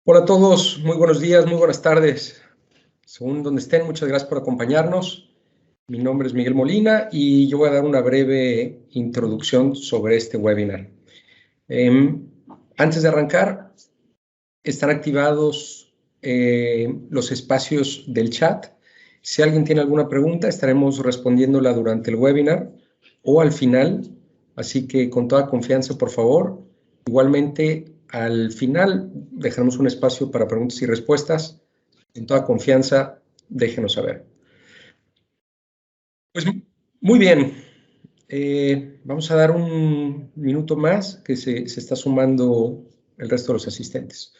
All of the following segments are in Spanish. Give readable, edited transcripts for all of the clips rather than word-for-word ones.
Hola a todos, muy buenos días, muy buenas tardes. Según donde estén, muchas gracias por acompañarnos. Mi nombre es Miguel Molina y yo voy a dar una breve introducción sobre este webinar. Antes de arrancar, están activados los espacios del chat. Si alguien tiene alguna pregunta, estaremos respondiéndola durante el webinar o al final, así que con toda confianza, por favor. Igualmente, al final dejaremos un espacio para preguntas y respuestas. En toda confianza, déjenos saber. Pues muy bien. Vamos a dar un minuto más que se está sumando el resto de los asistentes.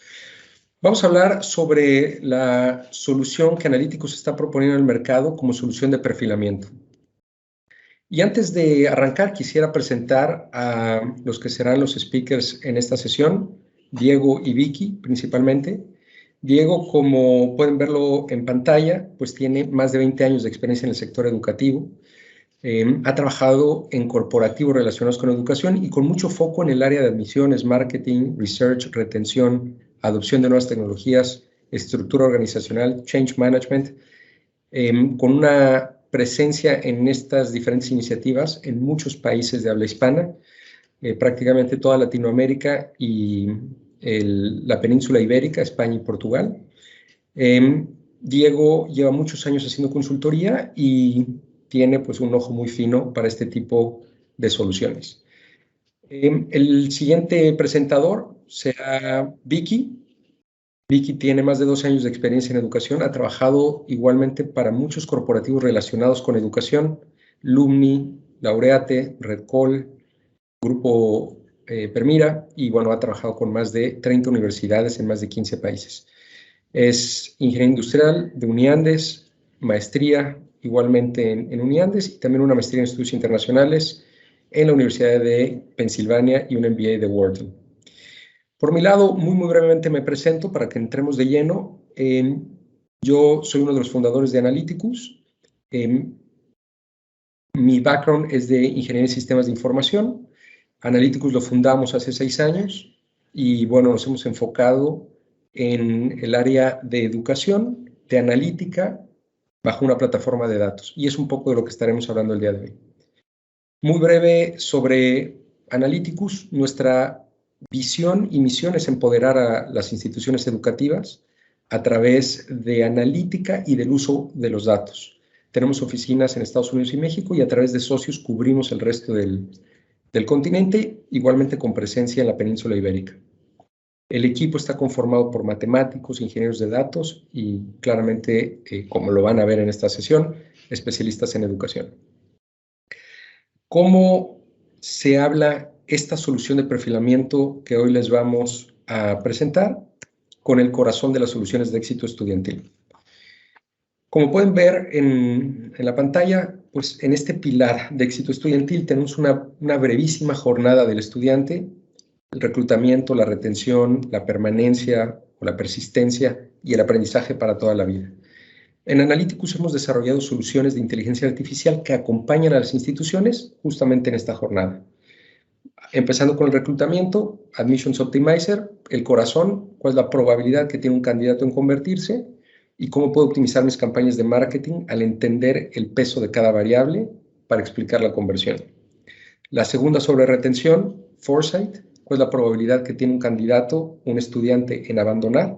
Vamos a hablar sobre la solución que Analyticus está proponiendo al mercado como solución de perfilamiento. Y antes de arrancar, quisiera presentar a los que serán los speakers en esta sesión, Diego y Vicky principalmente. Diego, como pueden verlo en pantalla, pues tiene más de 20 años de experiencia en el sector educativo. Ha trabajado en corporativos relacionados con educación y con mucho foco en el área de admisiones, marketing, research, retención, adopción de nuevas tecnologías, estructura organizacional, change management, con una presencia en estas diferentes iniciativas en muchos países de habla hispana, prácticamente toda Latinoamérica y la península ibérica, España y Portugal. Diego lleva muchos años haciendo consultoría y tiene pues un ojo muy fino para este tipo de soluciones. El siguiente presentador será Vicky. Vicky tiene más de 12 años de experiencia en educación, ha trabajado igualmente para muchos corporativos relacionados con educación, Lumni, Laureate, Redcall, Grupo Permira, y bueno, ha trabajado con más de 30 universidades en más de 15 países. Es ingeniero industrial de Uniandes, maestría igualmente en Uniandes y también una maestría en estudios internacionales en la Universidad de Pensilvania y un MBA de Wharton. Por mi lado, muy brevemente me presento para que entremos de lleno. Yo soy uno de los fundadores de Analyticus. Mi background es de ingeniería en sistemas de información. Analyticus lo fundamos hace 6 años y bueno, nos hemos enfocado en el área de educación, de analítica, bajo una plataforma de datos. Y es un poco de lo que estaremos hablando el día de hoy. Muy breve sobre Analyticus. Nuestra visión y misión es empoderar a las instituciones educativas a través de analítica y del uso de los datos. Tenemos oficinas en Estados Unidos y México y a través de socios cubrimos el resto del continente, igualmente con presencia en la península ibérica. El equipo está conformado por matemáticos, ingenieros de datos y claramente, como lo van a ver en esta sesión, especialistas en educación. ¿Cómo se habla esta solución de perfilamiento que hoy les vamos a presentar? Con el corazón de las soluciones de éxito estudiantil. Como pueden ver en la pantalla, pues en este pilar de éxito estudiantil tenemos una brevísima jornada del estudiante, el reclutamiento, la retención, la permanencia o la persistencia y el aprendizaje para toda la vida. En Analyticus hemos desarrollado soluciones de inteligencia artificial que acompañan a las instituciones justamente en esta jornada. Empezando con el reclutamiento, Admissions Optimizer, el corazón, cuál es la probabilidad que tiene un candidato en convertirse y cómo puedo optimizar mis campañas de marketing al entender el peso de cada variable para explicar la conversión. La segunda sobre retención, Foresight, cuál es la probabilidad que tiene un candidato, un estudiante en abandonar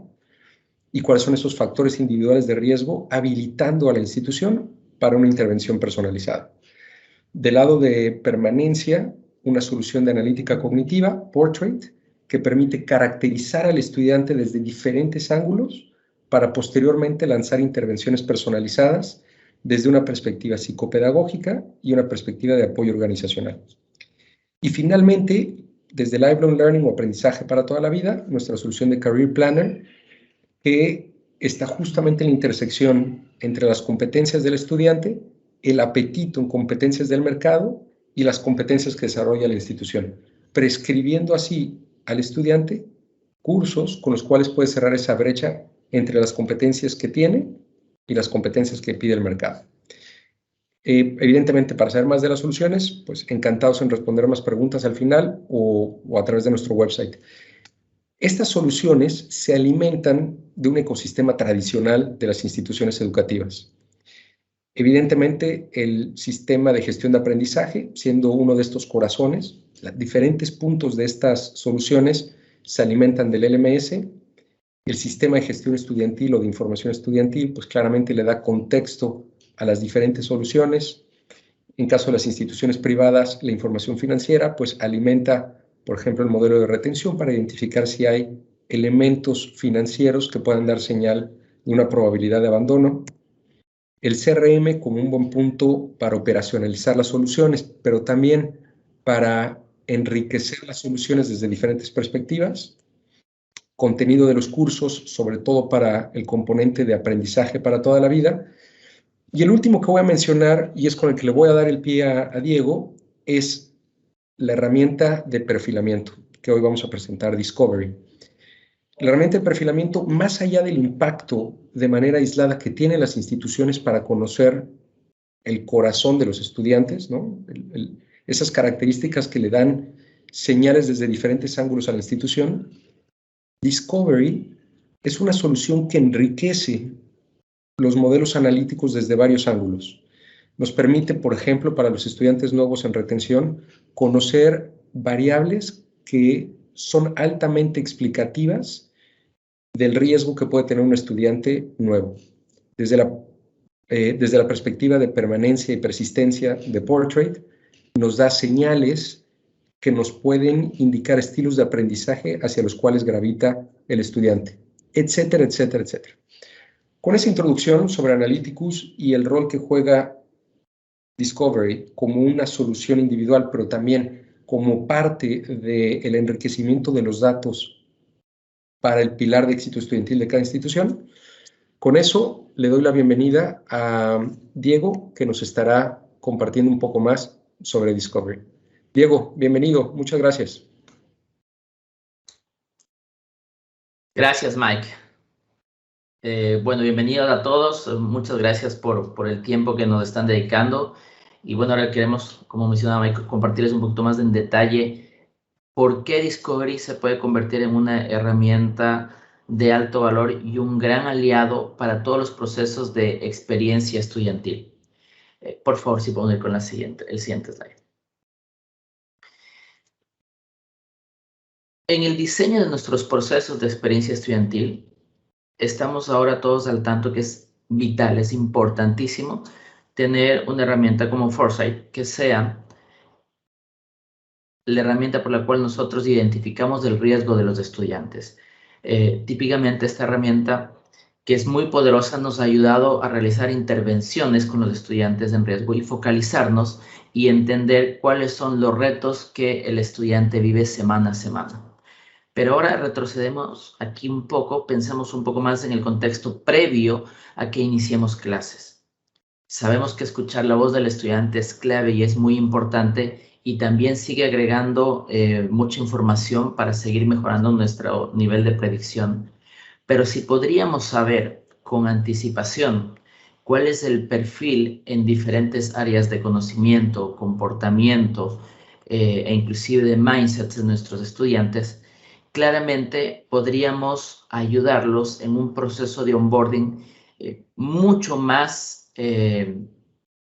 y cuáles son esos factores individuales de riesgo habilitando a la institución para una intervención personalizada. Del lado de permanencia, una solución de analítica cognitiva, Portrait, que permite caracterizar al estudiante desde diferentes ángulos para posteriormente lanzar intervenciones personalizadas desde una perspectiva psicopedagógica y una perspectiva de apoyo organizacional. Y finalmente, desde Lifelong Learning o aprendizaje para toda la vida, nuestra solución de Career Planner, que está justamente en la intersección entre las competencias del estudiante, el apetito en competencias del mercado y las competencias que desarrolla la institución, prescribiendo así al estudiante cursos con los cuales puede cerrar esa brecha entre las competencias que tiene y las competencias que pide el mercado. Evidentemente, para saber más de las soluciones, pues encantados en responder más preguntas al final o a través de nuestro website. Estas soluciones se alimentan de un ecosistema tradicional de las instituciones educativas. Evidentemente, el sistema de gestión de aprendizaje, siendo uno de estos corazones, los diferentes puntos de estas soluciones se alimentan del LMS. El sistema de gestión estudiantil o de información estudiantil, pues claramente le da contexto a las diferentes soluciones. En caso de las instituciones privadas, la información financiera, pues alimenta, por ejemplo, el modelo de retención para identificar si hay elementos financieros que puedan dar señal de una probabilidad de abandono. El CRM como un buen punto para operacionalizar las soluciones, pero también para enriquecer las soluciones desde diferentes perspectivas. Contenido de los cursos, sobre todo para el componente de aprendizaje para toda la vida. Y el último que voy a mencionar, y es con el que le voy a dar el pie a Diego, es la herramienta de perfilamiento, que hoy vamos a presentar, Discovery. La herramienta de perfilamiento, más allá del impacto de manera aislada que tienen las instituciones para conocer el corazón de los estudiantes, ¿no? Esas características que le dan señales desde diferentes ángulos a la institución, Discovery es una solución que enriquece los modelos analíticos desde varios ángulos. Nos permite, por ejemplo, para los estudiantes nuevos en retención, conocer variables que son altamente explicativas del riesgo que puede tener un estudiante nuevo. Desde la perspectiva de permanencia y persistencia de Portrait, nos da señales que nos pueden indicar estilos de aprendizaje hacia los cuales gravita el estudiante, etcétera, etcétera, etcétera. Con esa introducción sobre Analyticus y el rol que juega Discovery como una solución individual, pero también como parte del enriquecimiento de los datos para el pilar de éxito estudiantil de cada institución, con eso le doy la bienvenida a Diego, que nos estará compartiendo un poco más sobre Discovery. Diego, bienvenido, muchas gracias. Gracias, Mike. Bueno, bienvenidos a todos. Muchas gracias por el tiempo que nos están dedicando. Y bueno, ahora queremos, como mencionaba Mike, compartirles un poquito más en detalle por qué Discovery se puede convertir en una herramienta de alto valor y un gran aliado para todos los procesos de experiencia estudiantil. Por favor, si podemos ir con el siguiente slide. En el diseño de nuestros procesos de experiencia estudiantil, estamos ahora todos al tanto que es vital, es importantísimo tener una herramienta como Foresight que sea la herramienta por la cual nosotros identificamos el riesgo de los estudiantes. Típicamente esta herramienta, que es muy poderosa, nos ha ayudado a realizar intervenciones con los estudiantes en riesgo y focalizarnos y entender cuáles son los retos que el estudiante vive semana a semana. Pero ahora retrocedemos aquí un poco, pensemos un poco más en el contexto previo a que iniciemos clases. Sabemos que escuchar la voz del estudiante es clave y es muy importante y también sigue agregando mucha información para seguir mejorando nuestro nivel de predicción. Pero si podríamos saber con anticipación cuál es el perfil en diferentes áreas de conocimiento, comportamiento e inclusive de mindsets de nuestros estudiantes, claramente podríamos ayudarlos en un proceso de onboarding mucho más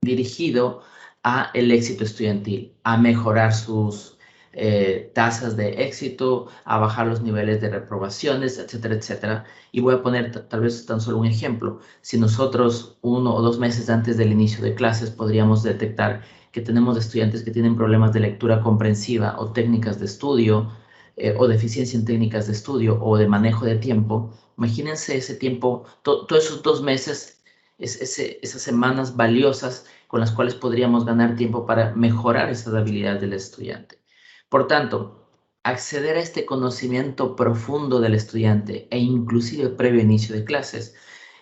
dirigido a el éxito estudiantil, a mejorar sus tasas de éxito, a bajar los niveles de reprobaciones, etcétera, etcétera. Y voy a poner tal vez tan solo un ejemplo. Si nosotros 1 o 2 meses antes del inicio de clases podríamos detectar que tenemos estudiantes que tienen problemas de lectura comprensiva o técnicas de estudio, o deficiencia en técnicas de estudio o de manejo de tiempo, imagínense ese tiempo, todos esos 2 meses, esas semanas valiosas con las cuales podríamos ganar tiempo para mejorar esas habilidades del estudiante. Por tanto, acceder a este conocimiento profundo del estudiante e inclusive previo inicio de clases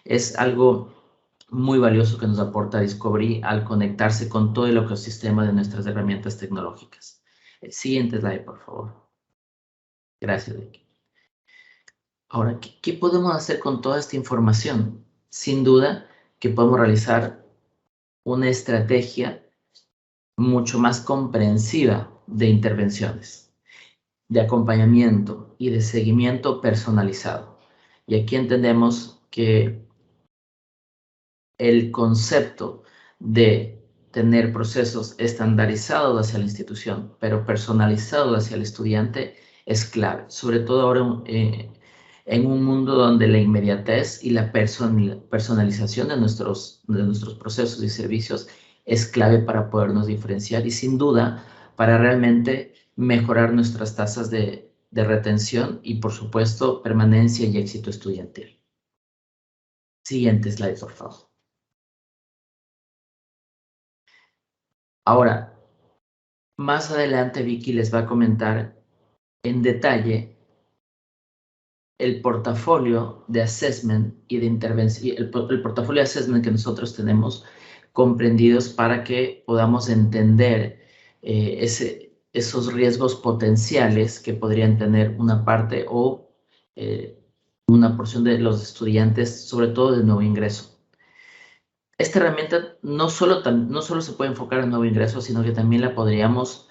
es algo muy valioso que nos aporta Discovery al conectarse con todo el ecosistema de nuestras herramientas tecnológicas. Siguiente slide, por favor. Gracias, Vicky. Ahora, ¿qué podemos hacer con toda esta información? Sin duda que podemos realizar una estrategia mucho más comprensiva de intervenciones. de acompañamiento y de seguimiento personalizado. Y aquí entendemos que el concepto de tener procesos estandarizados hacia la institución, pero personalizados hacia el estudiante, es clave, sobre todo ahora en un mundo donde la inmediatez y la personalización de nuestros procesos y servicios es clave para podernos diferenciar y sin duda para realmente mejorar nuestras tasas de retención y, por supuesto, permanencia y éxito estudiantil. Siguiente slide, por favor. Ahora, más adelante Vicky les va a comentar en detalle el portafolio de assessment y de intervención, el portafolio de assessment que nosotros tenemos comprendidos para que podamos entender esos riesgos potenciales que podrían tener una parte o una porción de los estudiantes, sobre todo de nuevo ingreso. Esta herramienta no solo se puede enfocar en nuevo ingreso, sino que también la podríamos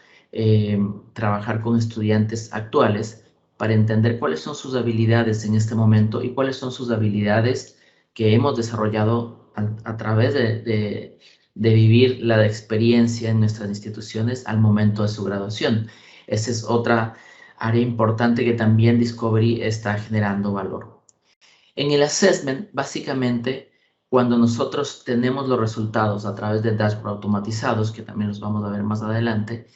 trabajar con estudiantes actuales para entender cuáles son sus habilidades en este momento y cuáles son sus habilidades que hemos desarrollado a través de vivir la experiencia en nuestras instituciones al momento de su graduación. Esa es otra área importante que también Discovery está generando valor. En el assessment, básicamente, cuando nosotros tenemos los resultados a través de dashboards automatizados, que también los vamos a ver más adelante,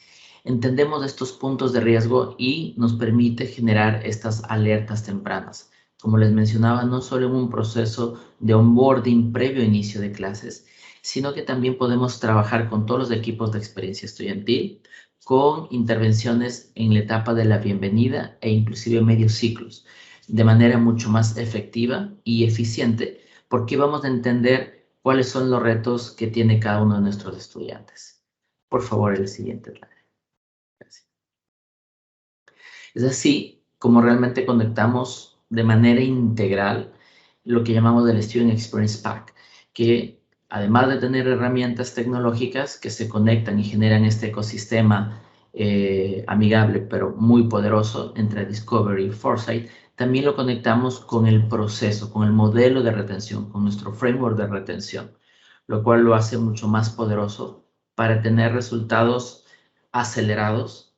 entendemos estos puntos de riesgo y nos permite generar estas alertas tempranas. Como les mencionaba, no solo en un proceso de onboarding previo a inicio de clases, sino que también podemos trabajar con todos los equipos de experiencia estudiantil, con intervenciones en la etapa de la bienvenida e inclusive medios ciclos, de manera mucho más efectiva y eficiente, porque vamos a entender cuáles son los retos que tiene cada uno de nuestros estudiantes. Por favor, el siguiente slide. Gracias. Es así como realmente conectamos de manera integral lo que llamamos el Student Experience Pack, que además de tener herramientas tecnológicas que se conectan y generan este ecosistema amigable pero muy poderoso entre Discovery y Foresight, también lo conectamos con el proceso, con el modelo de retención, con nuestro framework de retención, lo cual lo hace mucho más poderoso para tener resultados acelerados.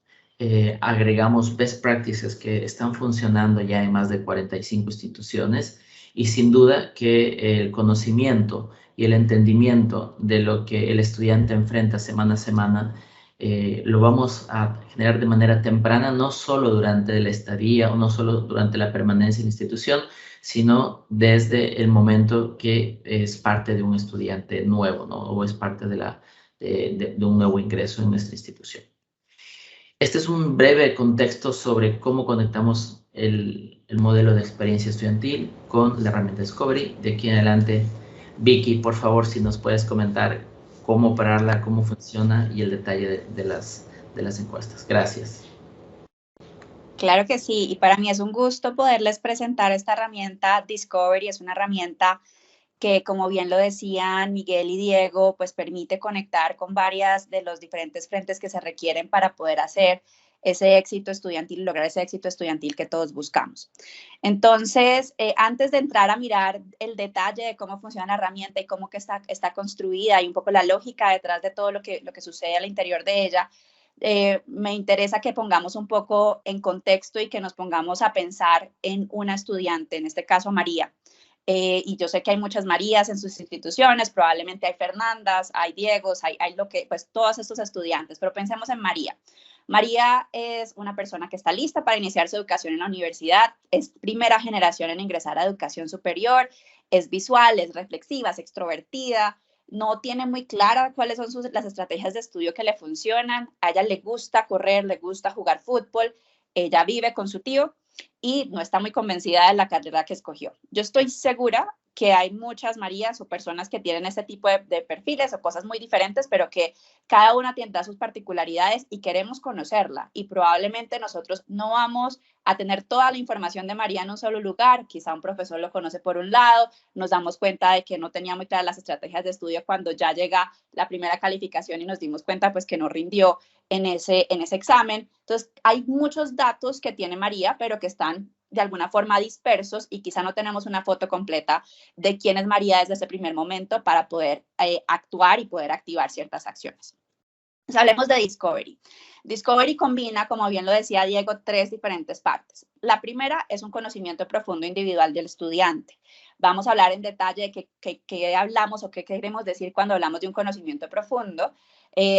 Agregamos best practices que están funcionando ya en más de 45 instituciones y sin duda que el conocimiento y el entendimiento de lo que el estudiante enfrenta semana a semana lo vamos a generar de manera temprana, no solo durante la estadía o no solo durante la permanencia en la institución, sino desde el momento que es parte de un estudiante nuevo, ¿no? O es parte de un nuevo ingreso en nuestra institución. Este es un breve contexto sobre cómo conectamos el modelo de experiencia estudiantil con la herramienta Discovery. De aquí en adelante, Vicky, por favor, si nos puedes comentar cómo operarla, cómo funciona y el detalle de las encuestas. Gracias. Claro que sí, y para mí es un gusto poderles presentar esta herramienta Discovery. Es una herramienta que, como bien lo decían Miguel y Diego, pues permite conectar con varias de los diferentes frentes que se requieren para poder hacer ese éxito estudiantil, lograr ese éxito estudiantil que todos buscamos. Entonces, antes de entrar a mirar el detalle de cómo funciona la herramienta y cómo que está construida y un poco la lógica detrás de todo lo que sucede al interior de ella, me interesa que pongamos un poco en contexto y que nos pongamos a pensar en una estudiante, en este caso María. Y yo sé que hay muchas Marías en sus instituciones, probablemente hay Fernandas, hay Diegos, hay pues todos estos estudiantes, pero pensemos en María. María es una persona que está lista para iniciar su educación en la universidad, es primera generación en ingresar a educación superior, es visual, es reflexiva, es extrovertida, no tiene muy clara cuáles son las estrategias de estudio que le funcionan, a ella le gusta correr, le gusta jugar fútbol, ella vive con su tío y no está muy convencida de la carrera que escogió. Yo estoy segura que hay muchas Marías o personas que tienen este tipo de perfiles o cosas muy diferentes, pero que cada una tendrá sus particularidades y queremos conocerla. Y probablemente nosotros no vamos a tener toda la información de María en un solo lugar. Quizá un profesor lo conoce por un lado, nos damos cuenta de que no tenía muy claras las estrategias de estudio cuando ya llega la primera calificación y nos dimos cuenta pues que no rindió en ese examen. Entonces, hay muchos datos que tiene María, pero que están de alguna forma dispersos y quizá no tenemos una foto completa de quién es María desde ese primer momento para poder actuar y poder activar ciertas acciones. Entonces, hablemos de Discovery. Discovery combina, como bien lo decía Diego, 3 diferentes partes. La primera es un conocimiento profundo individual del estudiante. Vamos a hablar en detalle de qué hablamos o qué queremos decir cuando hablamos de un conocimiento profundo.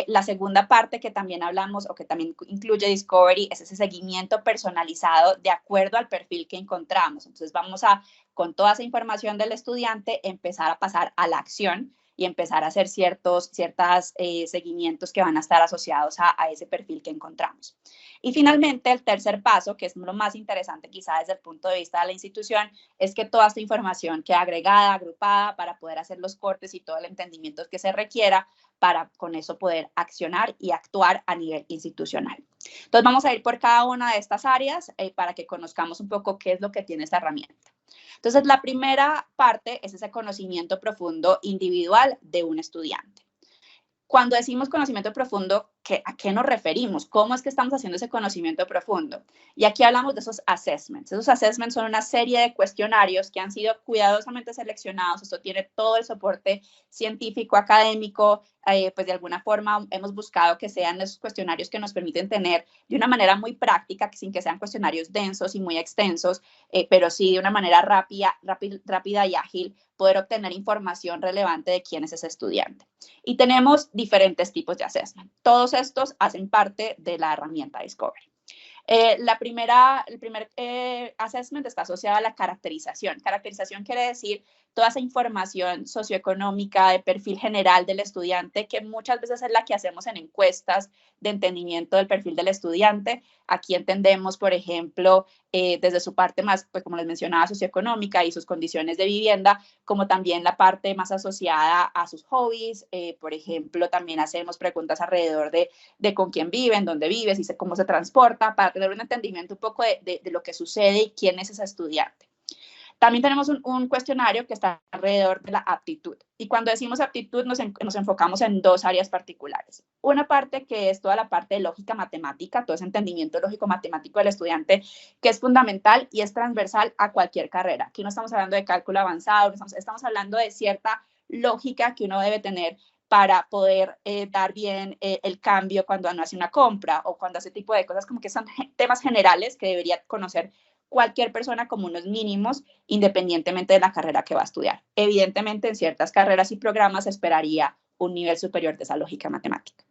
La segunda parte que también hablamos o que también incluye Discovery es ese seguimiento personalizado de acuerdo al perfil que encontramos. Entonces vamos a, con toda esa información del estudiante, empezar a pasar a la acción y empezar a hacer ciertos seguimientos que van a estar asociados a ese perfil que encontramos. Y finalmente, el tercer paso, que es lo más interesante quizá desde el punto de vista de la institución, es que toda esta información quede agregada, agrupada, para poder hacer los cortes y todo el entendimiento que se requiera para con eso poder accionar y actuar a nivel institucional. Entonces, vamos a ir por cada una de estas áreas para que conozcamos un poco qué es lo que tiene esta herramienta. Entonces, la primera parte es ese conocimiento profundo individual de un estudiante. Cuando decimos conocimiento profundo, ¿a qué nos referimos? ¿Cómo es que estamos haciendo ese conocimiento profundo? Y aquí hablamos de esos assessments. Esos assessments son una serie de cuestionarios que han sido cuidadosamente seleccionados. Esto tiene todo el soporte científico, académico. Pues de alguna forma hemos buscado que sean esos cuestionarios que nos permiten tener de una manera muy práctica, sin que sean cuestionarios densos y muy extensos, pero sí de una manera rápida y ágil, poder obtener información relevante de quién es ese estudiante. Y tenemos diferentes tipos de assessment. Todos estos hacen parte de la herramienta Discovery. El primer assessment está asociado a la caracterización. Caracterización quiere decir toda esa información socioeconómica de perfil general del estudiante, que muchas veces es la que hacemos en encuestas de entendimiento del perfil del estudiante. Aquí entendemos, por ejemplo, desde su parte más, pues como les mencionaba, socioeconómica y sus condiciones de vivienda, como también la parte más asociada a sus hobbies. Por ejemplo, también hacemos preguntas alrededor de con quién viven, dónde vive, cómo se transporta, para tener un entendimiento un poco de lo que sucede y quién es ese estudiante. También tenemos un cuestionario que está alrededor de la aptitud. Y cuando decimos aptitud, nos enfocamos en 2 áreas particulares. Una parte que es toda la parte de lógica matemática, todo ese entendimiento lógico-matemático del estudiante, que es fundamental y es transversal a cualquier carrera. Aquí no estamos hablando de cálculo avanzado, estamos hablando de cierta lógica que uno debe tener para poder dar bien el cambio cuando uno hace una compra o cuando hace ese tipo de cosas, como que son temas generales que debería conocer cualquier persona como unos mínimos, independientemente de la carrera que va a estudiar. Evidentemente, en ciertas carreras y programas se esperaría un nivel superior de esa lógica matemática.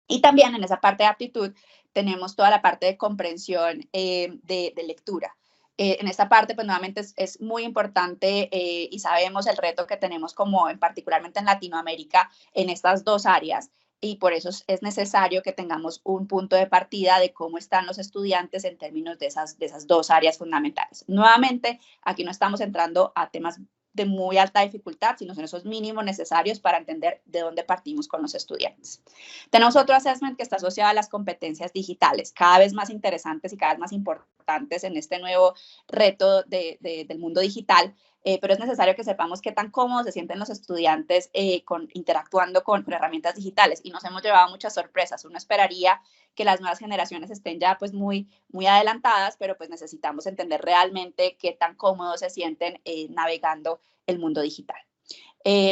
Y también en esa parte de aptitud tenemos toda la parte de comprensión de lectura. En esta parte, pues nuevamente es muy importante y sabemos el reto que tenemos particularmente en Latinoamérica en estas 2 áreas. Y por eso es necesario que tengamos un punto de partida de cómo están los estudiantes en términos de esas 2 áreas fundamentales. Nuevamente, aquí no estamos entrando a temas de muy alta dificultad, sino son esos mínimos necesarios para entender de dónde partimos con los estudiantes. Tenemos otro assessment que está asociado a las competencias digitales, cada vez más interesantes y cada vez más importantes en este nuevo reto del mundo digital, pero es necesario que sepamos qué tan cómodos se sienten los estudiantes interactuando con herramientas digitales, y nos hemos llevado muchas sorpresas. Uno esperaría que las nuevas generaciones estén ya pues muy adelantadas, pero pues necesitamos entender realmente qué tan cómodos se sienten navegando el mundo digital.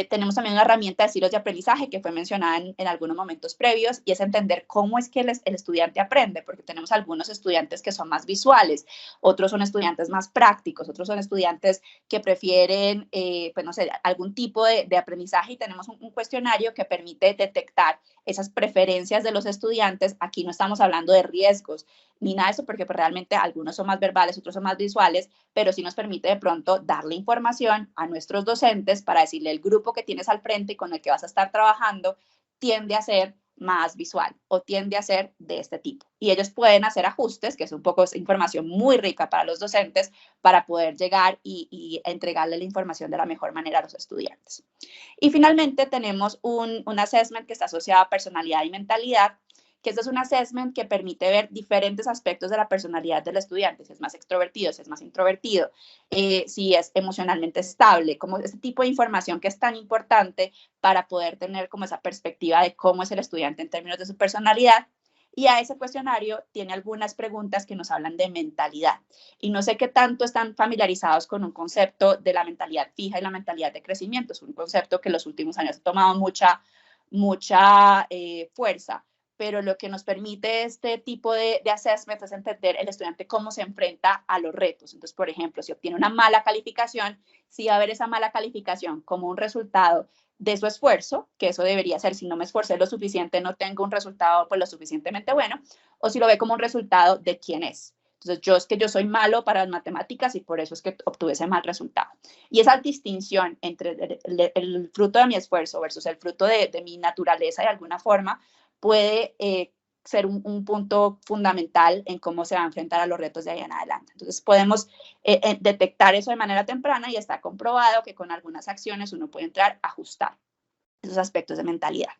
Tenemos también una herramienta de estilos de aprendizaje que fue mencionada en algunos momentos previos, y es entender cómo es que el estudiante aprende, porque tenemos algunos estudiantes que son más visuales, otros son estudiantes más prácticos, otros son estudiantes que prefieren, pues no sé, algún tipo de aprendizaje, y tenemos un cuestionario que permite detectar esas preferencias de los estudiantes. Aquí no estamos hablando de riesgos ni nada de eso, porque pues realmente algunos son más verbales, otros son más visuales, pero sí nos permite de pronto darle información a nuestros docentes para decirle: el grupo que tienes al frente y con el que vas a estar trabajando tiende a ser más visual o tiende a ser de este tipo. Y ellos pueden hacer ajustes, que es un poco información muy rica para los docentes, para poder llegar y entregarle la información de la mejor manera a los estudiantes. Y finalmente tenemos un assessment que está asociado a personalidad y mentalidad, que este es un assessment que permite ver diferentes aspectos de la personalidad del estudiante, si es más extrovertido, si es más introvertido, si es emocionalmente estable, como este tipo de información que es tan importante para poder tener como esa perspectiva de cómo es el estudiante en términos de su personalidad. Y a ese cuestionario tiene algunas preguntas que nos hablan de mentalidad. Y no sé qué tanto están familiarizados con un concepto de la mentalidad fija y la mentalidad de crecimiento. Es un concepto que en los últimos años ha tomado mucha fuerza, pero lo que nos permite este tipo de assessment es entender el estudiante cómo se enfrenta a los retos. Entonces, por ejemplo, si obtiene una mala calificación, sí va a ver esa mala calificación como un resultado de su esfuerzo, que eso debería ser, si no me esforcé lo suficiente, no tengo un resultado pues lo suficientemente bueno, o si lo ve como un resultado de quién es. Entonces, yo soy malo para las matemáticas y por eso es que obtuve ese mal resultado. Y esa distinción entre el fruto de mi esfuerzo versus el fruto de mi naturaleza de alguna forma puede ser un punto fundamental en cómo se va a enfrentar a los retos de ahí en adelante. Entonces, podemos detectar eso de manera temprana y está comprobado que con algunas acciones uno puede entrar a ajustar esos aspectos de mentalidad.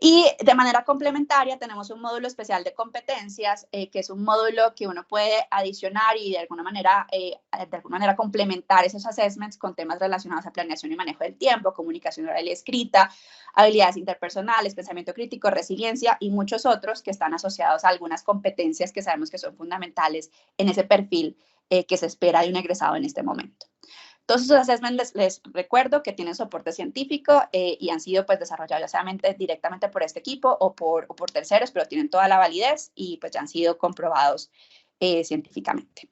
Y de manera complementaria tenemos un módulo especial de competencias, que es un módulo que uno puede adicionar y de alguna manera complementar esos assessments con temas relacionados a planeación y manejo del tiempo, comunicación oral y escrita, habilidades interpersonales, pensamiento crítico, resiliencia y muchos otros que están asociados a algunas competencias que sabemos que son fundamentales en ese perfil que se espera de un egresado en este momento. Todos esos assessments les recuerdo que tienen soporte científico y han sido pues desarrollados ya sea directamente por este equipo o por terceros, pero tienen toda la validez y pues ya han sido comprobados científicamente.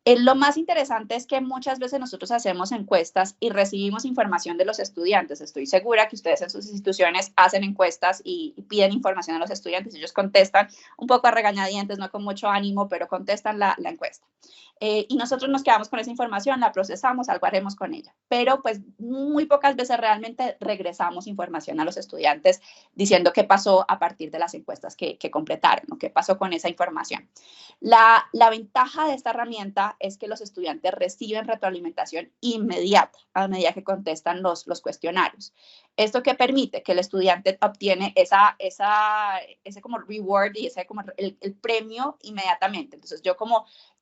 Lo más interesante es que muchas veces nosotros hacemos encuestas y recibimos información de los estudiantes. Estoy segura que ustedes en sus instituciones hacen encuestas y piden información a los estudiantes. Ellos contestan un poco a regañadientes, no con mucho ánimo, pero contestan la encuesta. Y nosotros nos quedamos con esa información, la procesamos, algo haremos con ella. Pero pues muy pocas veces realmente regresamos información a los estudiantes diciendo qué pasó a partir de las encuestas que completaron, o qué pasó con esa información. La ventaja de esta herramienta es que los estudiantes reciben retroalimentación inmediata a medida que contestan los cuestionarios. Esto que permite que el estudiante obtiene ese como reward y ese como el premio inmediatamente. Entonces yo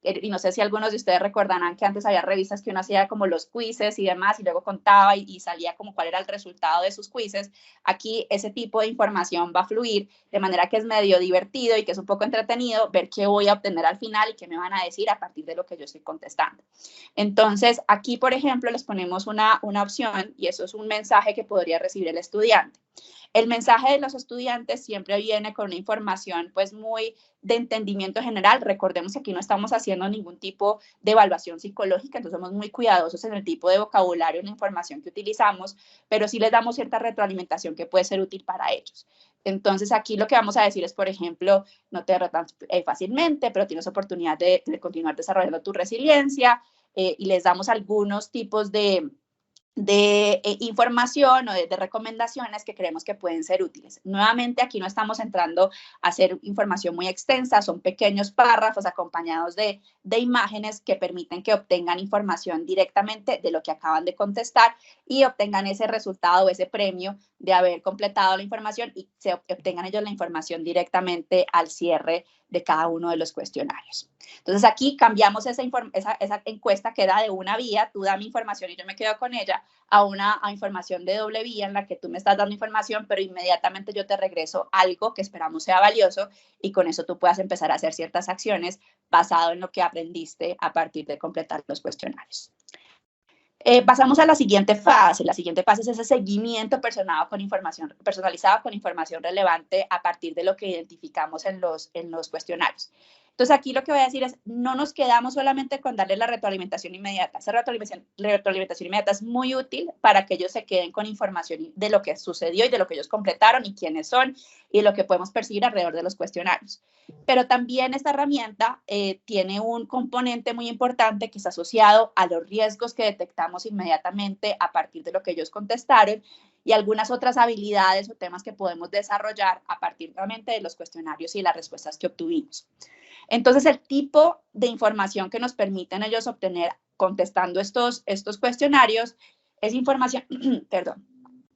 y no sé si algunos de ustedes recordarán que antes había revistas que uno hacía como los quizzes y demás, y luego contaba y salía como cuál era el resultado de sus quizzes. Aquí ese tipo de información va a fluir de manera que es medio divertido y que es un poco entretenido ver qué voy a obtener al final y qué me van a decir a partir de lo que yo estoy contestando. Entonces, aquí, por ejemplo, les ponemos una opción y eso es un mensaje que podría recibir el estudiante. El mensaje de los estudiantes siempre viene con una información pues muy de entendimiento general. Recordemos que aquí no estamos haciendo ningún tipo de evaluación psicológica, entonces somos muy cuidadosos en el tipo de vocabulario y la información que utilizamos, pero sí les damos cierta retroalimentación que puede ser útil para ellos. Entonces aquí lo que vamos a decir es, por ejemplo, no te derrotas fácilmente, pero tienes oportunidad de continuar desarrollando tu resiliencia y les damos algunos tipos de información o de recomendaciones que creemos que pueden ser útiles. Nuevamente, aquí no estamos entrando a hacer información muy extensa, son pequeños párrafos acompañados de imágenes que permiten que obtengan información directamente de lo que acaban de contestar y obtengan ese resultado o ese premio de haber completado la información y se obtengan ellos la información directamente al cierre de cada uno de los cuestionarios. Entonces aquí cambiamos esa encuesta que era de una vía, tú dame información y yo me quedo con ella, a información de doble vía en la que tú me estás dando información, pero inmediatamente yo te regreso algo que esperamos sea valioso y con eso tú puedas empezar a hacer ciertas acciones basado en lo que aprendiste a partir de completar los cuestionarios. Pasamos a la siguiente fase. La siguiente fase es ese seguimiento personalizado con información relevante a partir de lo que identificamos en los cuestionarios. Entonces, aquí lo que voy a decir es, no nos quedamos solamente con darle la retroalimentación inmediata. Esa retroalimentación inmediata es muy útil para que ellos se queden con información de lo que sucedió y de lo que ellos completaron y quiénes son y lo que podemos percibir alrededor de los cuestionarios. Pero también esta herramienta tiene un componente muy importante que está asociado a los riesgos que detectamos inmediatamente a partir de lo que ellos contestaron y algunas otras habilidades o temas que podemos desarrollar a partir realmente de los cuestionarios y las respuestas que obtuvimos. Entonces, el tipo de información que nos permiten ellos obtener contestando estos cuestionarios es información, perdón,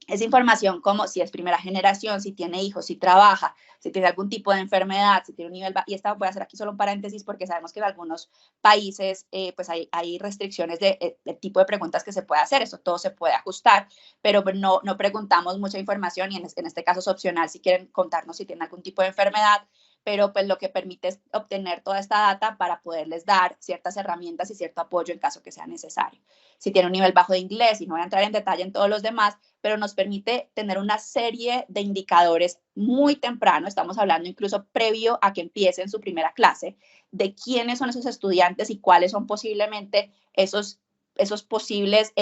es información como si es primera generación, si tiene hijos, si trabaja, si tiene algún tipo de enfermedad, si tiene un nivel, y esta voy a hacer aquí solo un paréntesis porque sabemos que en algunos países pues hay restricciones de tipo de preguntas que se puede hacer, eso todo se puede ajustar, pero no preguntamos mucha información y en este caso es opcional si quieren contarnos si tienen algún tipo de enfermedad, pero pues lo que permite es obtener toda esta data para poderles dar ciertas herramientas y cierto apoyo en caso que sea necesario. Si tiene un nivel bajo de inglés, y no voy a entrar en detalle en todos los demás, pero nos permite tener una serie de indicadores muy temprano, estamos hablando incluso previo a que empiecen su primera clase, de quiénes son esos estudiantes y cuáles son posiblemente esos posibles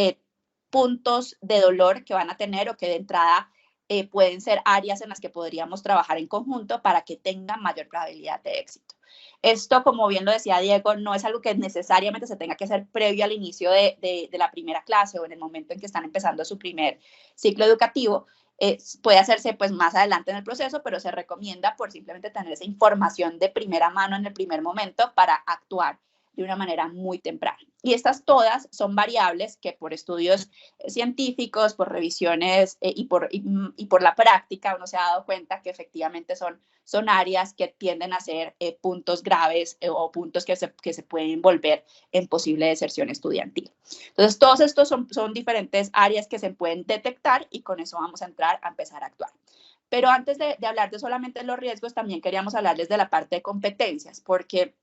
puntos de dolor que van a tener o que de entrada pueden ser áreas en las que podríamos trabajar en conjunto para que tengan mayor probabilidad de éxito. Esto, como bien lo decía Diego, no es algo que necesariamente se tenga que hacer previo al inicio de la primera clase o en el momento en que están empezando su primer ciclo educativo. Puede hacerse pues más adelante en el proceso, pero se recomienda por simplemente tener esa información de primera mano en el primer momento para actuar de una manera muy temprana. Y estas todas son variables que por estudios científicos, por revisiones y por la práctica uno se ha dado cuenta que efectivamente son áreas que tienden a ser puntos graves o puntos que se pueden volver en posible deserción estudiantil. Entonces, todos estos son diferentes áreas que se pueden detectar y con eso vamos a empezar a actuar. Pero antes de hablar de solamente los riesgos, también queríamos hablarles de la parte de competencias, porque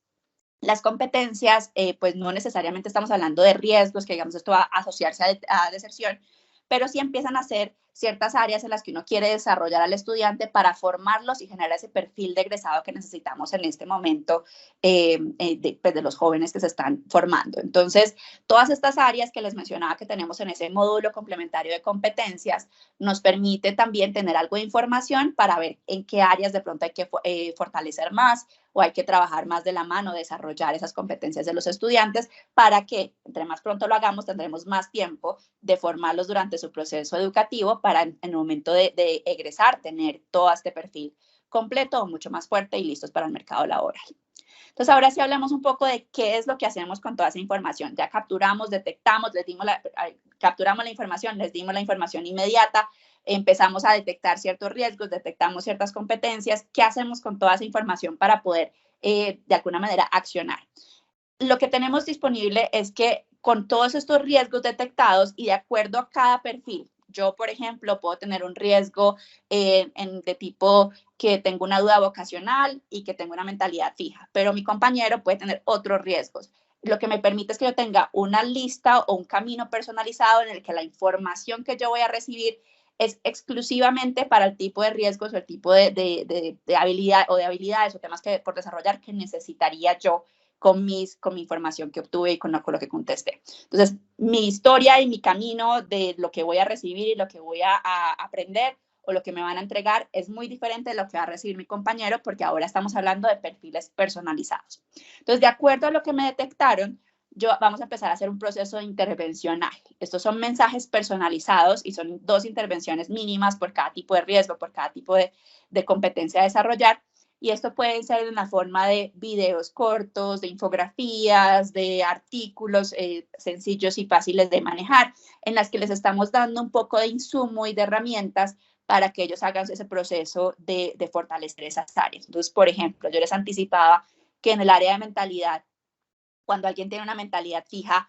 las competencias, pues no necesariamente estamos hablando de riesgos, que digamos esto va a asociarse a deserción, pero sí empiezan a ser ciertas áreas en las que uno quiere desarrollar al estudiante para formarlos y generar ese perfil de egresado que necesitamos en este momento de los jóvenes que se están formando. Entonces, todas estas áreas que les mencionaba que tenemos en ese módulo complementario de competencias nos permite también tener algo de información para ver en qué áreas de pronto hay que fortalecer más o hay que trabajar más de la mano, desarrollar esas competencias de los estudiantes para que entre más pronto lo hagamos tendremos más tiempo de formarlos durante su proceso educativo para en el momento de egresar tener todo este perfil completo o mucho más fuerte y listos para el mercado laboral. Entonces, ahora sí hablamos un poco de qué es lo que hacemos con toda esa información. Ya capturamos, detectamos, capturamos la información, les dimos la información inmediata, empezamos a detectar ciertos riesgos, detectamos ciertas competencias. ¿Qué hacemos con toda esa información para poder, de alguna manera, accionar? Lo que tenemos disponible es que con todos estos riesgos detectados y de acuerdo a cada perfil, yo, por ejemplo, puedo tener un riesgo de tipo que tengo una duda vocacional y que tengo una mentalidad fija, pero mi compañero puede tener otros riesgos. Lo que me permite es que yo tenga una lista o un camino personalizado en el que la información que yo voy a recibir es exclusivamente para el tipo de riesgos o el tipo de habilidad o de habilidades o temas que por desarrollar que necesitaría yo con mi información que obtuve y con lo que contesté. Entonces, mi historia y mi camino de lo que voy a recibir y lo que voy a aprender o lo que me van a entregar es muy diferente de lo que va a recibir mi compañero porque ahora estamos hablando de perfiles personalizados. Entonces, de acuerdo a lo que me detectaron, vamos a empezar a hacer un proceso de intervencional. Estos son mensajes personalizados y son 2 intervenciones mínimas por cada tipo de riesgo, por cada tipo de competencia a desarrollar. Y esto puede ser en la forma de videos cortos, de infografías, de artículos sencillos y fáciles de manejar, en las que les estamos dando un poco de insumo y de herramientas para que ellos hagan ese proceso de fortalecer esas áreas. Entonces, por ejemplo, yo les anticipaba que en el área de mentalidad, cuando alguien tiene una mentalidad fija,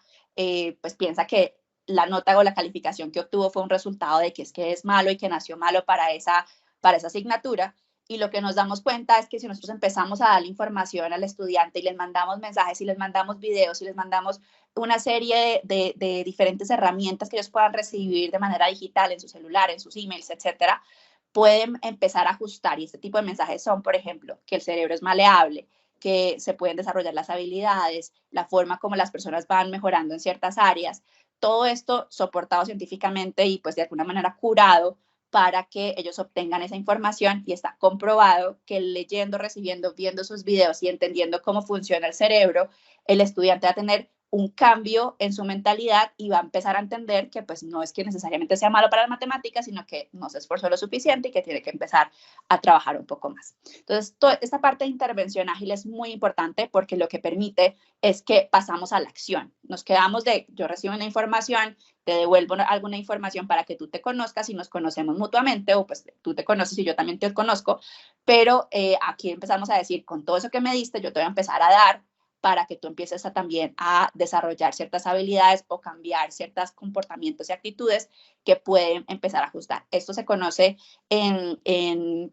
pues piensa que la nota o la calificación que obtuvo fue un resultado de que es malo y que nació malo para esa asignatura. Y lo que nos damos cuenta es que si nosotros empezamos a darle información al estudiante y les mandamos mensajes y les mandamos videos y les mandamos una serie de diferentes herramientas que ellos puedan recibir de manera digital en su celular, en sus emails, etcétera, pueden empezar a ajustar. Y este tipo de mensajes son, por ejemplo, que el cerebro es maleable, que se pueden desarrollar las habilidades, la forma como las personas van mejorando en ciertas áreas. Todo esto soportado científicamente y pues de alguna manera curado para que ellos obtengan esa información y está comprobado que leyendo, recibiendo, viendo sus videos y entendiendo cómo funciona el cerebro, el estudiante va a tener un cambio en su mentalidad y va a empezar a entender que pues no es que necesariamente sea malo para las matemáticas, sino que no se esforzó lo suficiente y que tiene que empezar a trabajar un poco más. Entonces, esta parte de intervención ágil es muy importante porque lo que permite es que pasamos a la acción. Nos quedamos de, yo recibo una información, te devuelvo alguna información para que tú te conozcas y nos conocemos mutuamente, o pues tú te conoces y yo también te conozco, pero aquí empezamos a decir, con todo eso que me diste, yo te voy a empezar a dar para que tú empieces también a desarrollar ciertas habilidades o cambiar ciertos comportamientos y actitudes que pueden empezar a ajustar. Esto se conoce en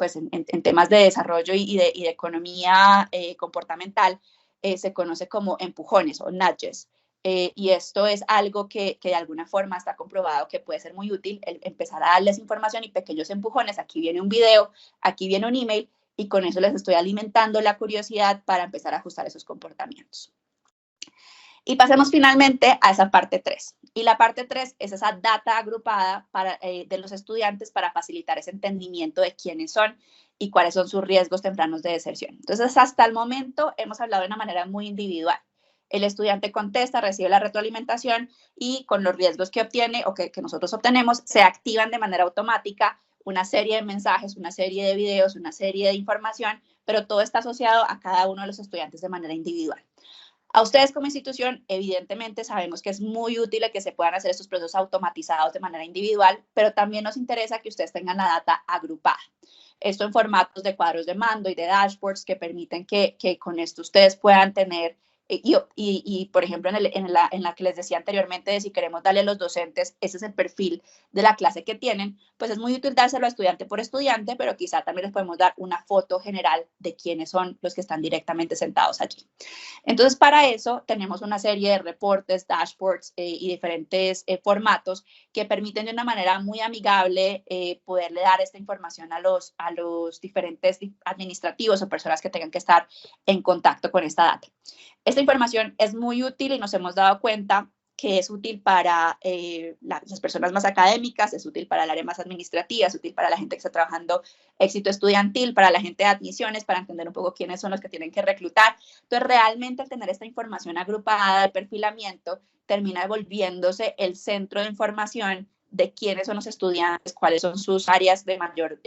temas de desarrollo y de economía comportamental, se conoce como empujones o nudges. Y esto es algo que de alguna forma está comprobado que puede ser muy útil, empezar a darles información y pequeños empujones. Aquí viene un video, aquí viene un email, y con eso les estoy alimentando la curiosidad para empezar a ajustar esos comportamientos. Y pasemos finalmente a esa parte 3. Y la parte 3 es esa data agrupada de los estudiantes para facilitar ese entendimiento de quiénes son y cuáles son sus riesgos tempranos de deserción. Entonces, hasta el momento hemos hablado de una manera muy individual. El estudiante contesta, recibe la retroalimentación y con los riesgos que obtiene o que nosotros obtenemos, se activan de manera automática una serie de mensajes, una serie de videos, una serie de información, pero todo está asociado a cada uno de los estudiantes de manera individual. A ustedes como institución, evidentemente sabemos que es muy útil que se puedan hacer estos procesos automatizados de manera individual, pero también nos interesa que ustedes tengan la data agrupada. Esto en formatos de cuadros de mando y de dashboards que permiten que con esto ustedes puedan tener por ejemplo, en la que les decía anteriormente, de si queremos darle a los docentes, ese es el perfil de la clase que tienen, pues es muy útil dárselo a estudiante por estudiante, pero quizá también les podemos dar una foto general de quiénes son los que están directamente sentados allí. Entonces, para eso tenemos una serie de reportes, dashboards y diferentes formatos que permiten de una manera muy amigable poderle dar esta información a los diferentes administrativos o personas que tengan que estar en contacto con esta data. Esta información es muy útil y nos hemos dado cuenta que es útil para las personas más académicas, es útil para el área más administrativa, es útil para la gente que está trabajando éxito estudiantil, para la gente de admisiones, para entender un poco quiénes son los que tienen que reclutar. Entonces, realmente al tener esta información agrupada de perfilamiento, termina volviéndose el centro de información de quiénes son los estudiantes, cuáles son sus áreas de mayor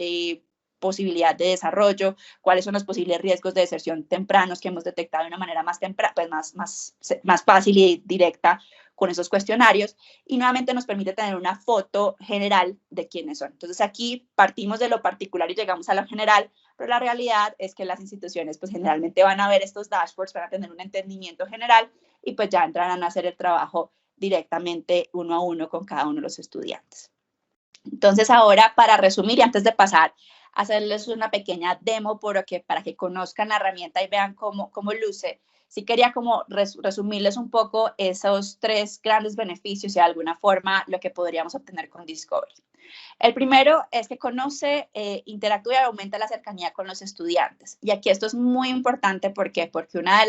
posibilidad de desarrollo, cuáles son los posibles riesgos de deserción tempranos que hemos detectado de una manera más temprana, pues más fácil y directa con esos cuestionarios, y nuevamente nos permite tener una foto general de quiénes son. Entonces aquí partimos de lo particular y llegamos a lo general, pero la realidad es que las instituciones pues generalmente van a ver estos dashboards, van a tener un entendimiento general y pues ya entrarán a hacer el trabajo directamente uno a uno con cada uno de los estudiantes. Entonces ahora, para resumir y antes de pasar a hacerles una pequeña demo para que conozcan la herramienta y vean cómo luce, sí quería como resumirles un poco esos 3 grandes beneficios y de alguna forma lo que podríamos obtener con Discovery. El primero es que conoce, interactúa y aumenta la cercanía con los estudiantes. Y aquí esto es muy importante, ¿por qué? Porque una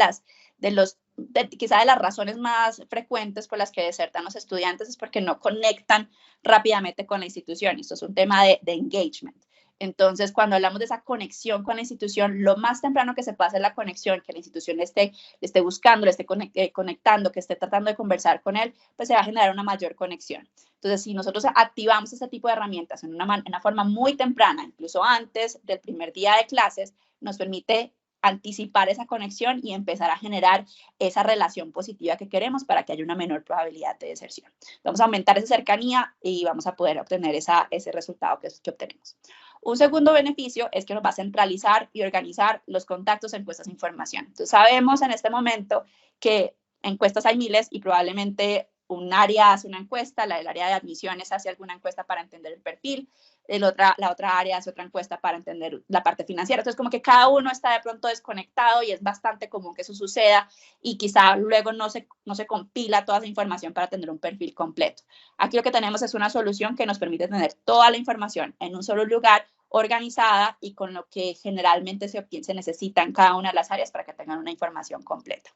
quizá de las razones más frecuentes por las que desertan los estudiantes es porque no conectan rápidamente con la institución. Esto es un tema de engagement. Entonces, cuando hablamos de esa conexión con la institución, lo más temprano que se puede hacer la conexión, que la institución le esté buscando, le esté conectando, que esté tratando de conversar con él, pues se va a generar una mayor conexión. Entonces, si nosotros activamos este tipo de herramientas en una forma muy temprana, incluso antes del primer día de clases, nos permite anticipar esa conexión y empezar a generar esa relación positiva que queremos para que haya una menor probabilidad de deserción. Vamos a aumentar esa cercanía y vamos a poder obtener ese resultado que obtenemos. Un segundo beneficio es que nos va a centralizar y organizar los contactos, encuestas e información. Entonces, sabemos en este momento que encuestas hay miles y probablemente un área hace una encuesta, el área de admisiones hace alguna encuesta para entender el perfil, la otra área hace otra encuesta para entender la parte financiera. Entonces, como que cada uno está de pronto desconectado y es bastante común que eso suceda y quizá luego no se compila toda esa información para tener un perfil completo. Aquí lo que tenemos es una solución que nos permite tener toda la información en un solo lugar, organizada y con lo que generalmente se necesita en cada una de las áreas para que tengan una información completa.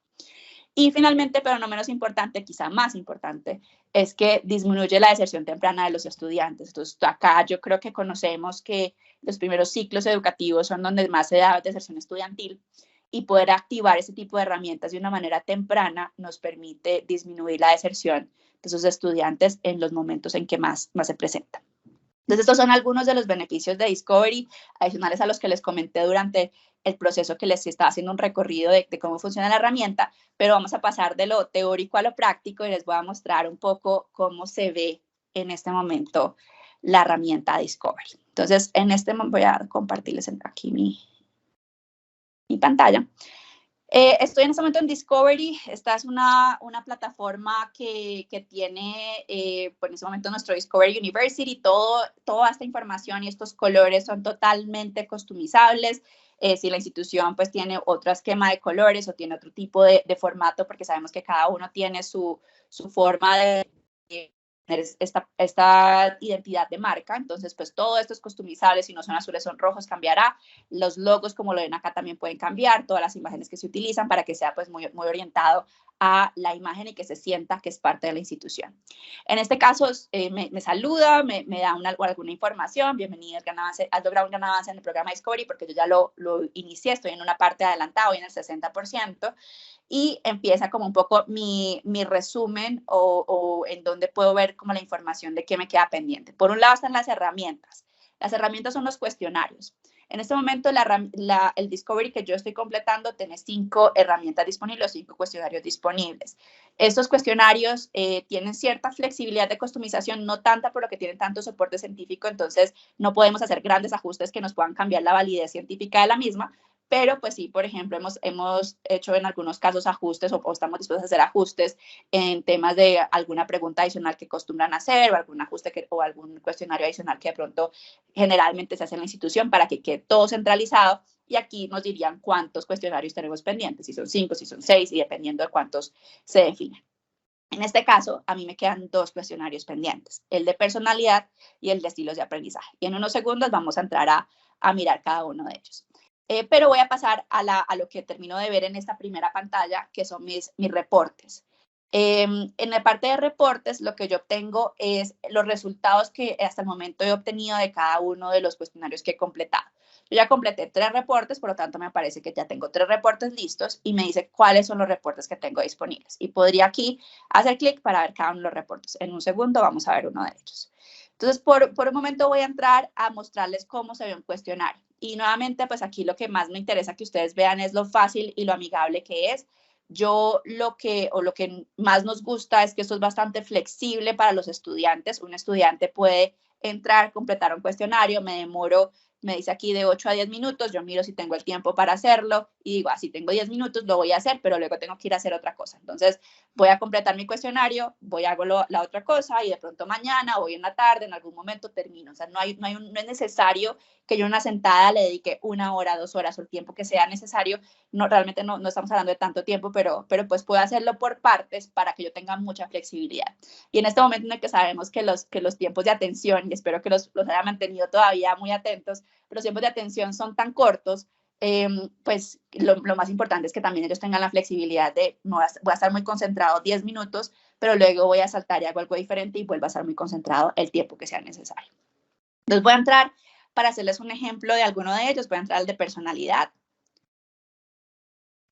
Y finalmente, pero no menos importante, quizá más importante, es que disminuye la deserción temprana de los estudiantes. Entonces, acá yo creo que conocemos que los primeros ciclos educativos son donde más se da deserción estudiantil y poder activar ese tipo de herramientas de una manera temprana nos permite disminuir la deserción de esos estudiantes en los momentos en que más se presentan. Entonces, estos son algunos de los beneficios de Discovery, adicionales a los que les comenté durante el proceso que les estaba haciendo un recorrido de cómo funciona la herramienta, pero vamos a pasar de lo teórico a lo práctico y les voy a mostrar un poco cómo se ve en este momento la herramienta Discovery. Entonces, en este momento voy a compartirles aquí mi pantalla. Estoy en este momento en Discovery. Esta es una plataforma que tiene, en este momento, nuestro Discovery University. Toda esta información y estos colores son totalmente customizables. Si la institución pues tiene otro esquema de colores o tiene otro tipo de formato, porque sabemos que cada uno tiene su forma de tener esta identidad de marca. Entonces, pues todo esto es customizable. Si no son azules, son rojos, cambiará. Los logos, como lo ven acá, también pueden cambiar. Todas las imágenes que se utilizan para que sea pues muy orientado a la imagen y que se sienta que es parte de la institución. En este caso, me saluda, me da alguna información. Bienvenido, has logrado un gran avance en el programa Discovery, porque yo ya lo inicié, estoy en una parte adelantada, hoy en el 60%. Y empieza como un poco mi resumen o en donde puedo ver como la información de qué me queda pendiente. Por un lado están las herramientas. Las herramientas son los cuestionarios. En este momento, el Discovery que yo estoy completando tiene 5 herramientas disponibles, 5 cuestionarios disponibles. Estos cuestionarios tienen cierta flexibilidad de customización, no tanta por lo que tienen tanto soporte científico, entonces no podemos hacer grandes ajustes que nos puedan cambiar la validez científica de la misma, pero pues sí, por ejemplo, hemos hecho en algunos casos ajustes o estamos dispuestos a hacer ajustes en temas de alguna pregunta adicional que acostumbran hacer o algún ajuste o algún cuestionario adicional que de pronto generalmente se hace en la institución para que quede todo centralizado. Y aquí nos dirían cuántos cuestionarios tenemos pendientes, si son 5, si son 6 y dependiendo de cuántos se definen. En este caso, a mí me quedan 2 cuestionarios pendientes, el de personalidad y el de estilos de aprendizaje. Y en unos segundos vamos a entrar a mirar cada uno de ellos. Pero voy a pasar a lo que termino de ver en esta primera pantalla, que son mis reportes. En la parte de reportes, lo que yo obtengo es los resultados que hasta el momento he obtenido de cada uno de los cuestionarios que he completado. Yo ya completé 3 reportes, por lo tanto me parece que ya tengo 3 reportes listos y me dice cuáles son los reportes que tengo disponibles. Y podría aquí hacer clic para ver cada uno de los reportes. En un segundo vamos a ver uno de ellos. Entonces, por un momento voy a entrar a mostrarles cómo se ve un cuestionario. Y nuevamente, pues aquí lo que más me interesa que ustedes vean es lo fácil y lo amigable que es. Lo que más nos gusta es que esto es bastante flexible para los estudiantes. Un estudiante puede entrar, completar un cuestionario, me dice aquí de 8 a 10 minutos, yo miro si tengo el tiempo para hacerlo y digo, si tengo 10 minutos lo voy a hacer, pero luego tengo que ir a hacer otra cosa. Entonces, voy a completar mi cuestionario, hago la otra cosa y de pronto mañana o hoy en la tarde, en algún momento termino. O sea, no es necesario que yo en una sentada le dedique 1 hora, 2 horas o el tiempo que sea necesario. Realmente no estamos hablando de tanto tiempo, pero pues puedo hacerlo por partes para que yo tenga mucha flexibilidad. Y en este momento en el que sabemos que los tiempos de atención, y espero que los haya mantenido todavía muy atentos, los tiempos de atención son tan cortos, pues lo más importante es que también ellos tengan la flexibilidad de voy a estar muy concentrado 10 minutos, pero luego voy a saltar y hago algo diferente y vuelvo a estar muy concentrado el tiempo que sea necesario. Entonces voy a entrar, para hacerles un ejemplo de alguno de ellos, voy a entrar al de personalidad.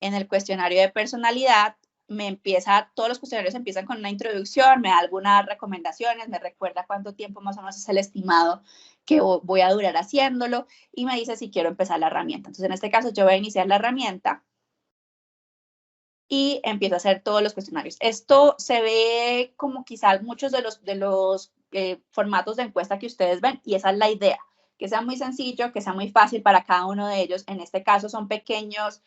En el cuestionario de personalidad, todos los cuestionarios empiezan con una introducción, me da algunas recomendaciones, me recuerda cuánto tiempo más o menos es el estimado que voy a durar haciéndolo y me dice si quiero empezar la herramienta. Entonces, en este caso, yo voy a iniciar la herramienta y empiezo a hacer todos los cuestionarios. Esto se ve como quizás muchos de los formatos de encuesta que ustedes ven y esa es la idea, que sea muy sencillo, que sea muy fácil para cada uno de ellos. En este caso son pequeñas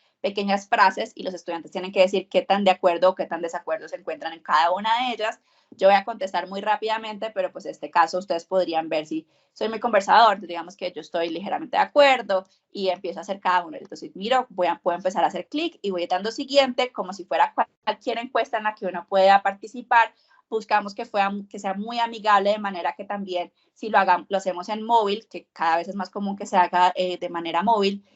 frases y los estudiantes tienen que decir qué tan de acuerdo o qué tan desacuerdo se encuentran en cada una de ellas. Yo voy a contestar muy rápidamente, pero pues en este caso ustedes podrían ver si soy muy conversador, digamos que yo estoy ligeramente de acuerdo y empiezo a hacer cada uno. Entonces miro, puedo empezar a hacer clic y voy dando siguiente como si fuera cualquier encuesta en la que uno pueda participar. Buscamos que sea muy amigable de manera que también si lo hacemos en móvil, que cada vez es más común que se haga de manera móvil,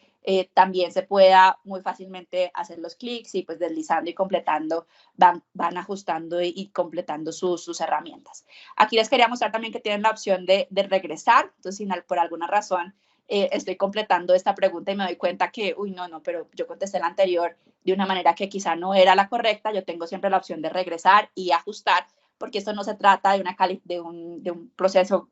también se pueda muy fácilmente hacer los clics y pues deslizando y completando, van ajustando y completando sus herramientas. Aquí les quería mostrar también que tienen la opción de regresar, entonces si por alguna razón estoy completando esta pregunta y me doy cuenta que, uy, no, pero yo contesté la anterior de una manera que quizá no era la correcta, yo tengo siempre la opción de regresar y ajustar, porque esto no se trata de un proceso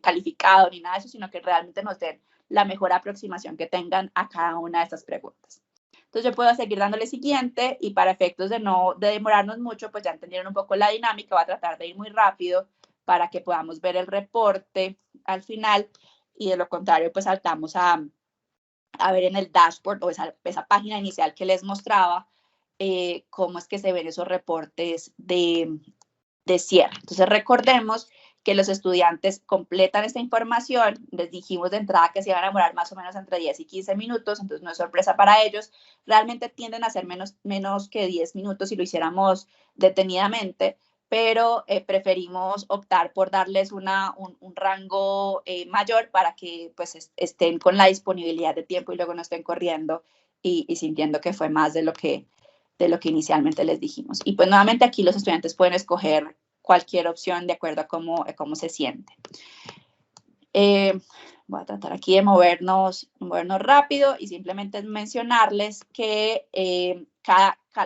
calificado ni nada de eso, sino que realmente nos den la mejor aproximación que tengan a cada una de estas preguntas. Entonces yo puedo seguir dándole siguiente y para efectos de demorarnos mucho, pues ya entendieron un poco la dinámica, voy a tratar de ir muy rápido para que podamos ver el reporte al final y de lo contrario, pues saltamos a ver en el dashboard o esa página inicial que les mostraba cómo es que se ven esos reportes de cierre. Entonces recordemos que los estudiantes completan esta información, les dijimos de entrada que se iban a demorar más o menos entre 10 y 15 minutos, entonces no es sorpresa para ellos, realmente tienden a ser menos que 10 minutos si lo hiciéramos detenidamente, pero preferimos optar por darles un rango mayor para que pues estén con la disponibilidad de tiempo y luego no estén corriendo y sintiendo que fue más de lo que inicialmente les dijimos. Y pues nuevamente aquí los estudiantes pueden escoger cualquier opción de acuerdo a cómo se siente. Voy a tratar aquí de movernos rápido y simplemente mencionarles que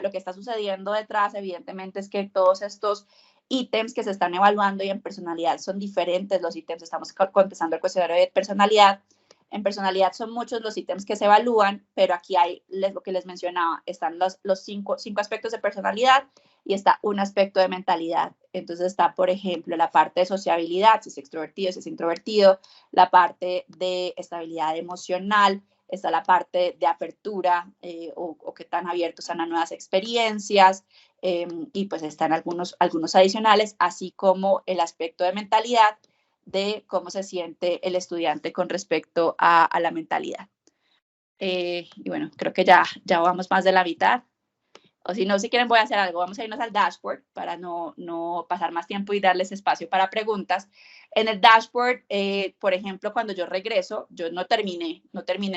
lo que está sucediendo detrás, evidentemente, es que todos estos ítems que se están evaluando y en personalidad son diferentes. Los ítems, estamos contestando el cuestionario de personalidad. En personalidad son muchos los ítems que se evalúan, pero aquí hay lo que les mencionaba, están los cinco aspectos de personalidad y está un aspecto de mentalidad. Entonces está, por ejemplo, la parte de sociabilidad, si es extrovertido, si es introvertido, la parte de estabilidad emocional, está la parte de apertura o qué tan abiertos están a nuevas experiencias, y pues están algunos adicionales, así como el aspecto de mentalidad, de cómo se siente el estudiante con respecto a la mentalidad. Y bueno, creo que ya vamos más de la mitad. O si no, si quieren voy a hacer algo. Vamos a irnos al dashboard para no pasar más tiempo y darles espacio para preguntas. En el dashboard, por ejemplo, cuando yo regreso, yo no terminé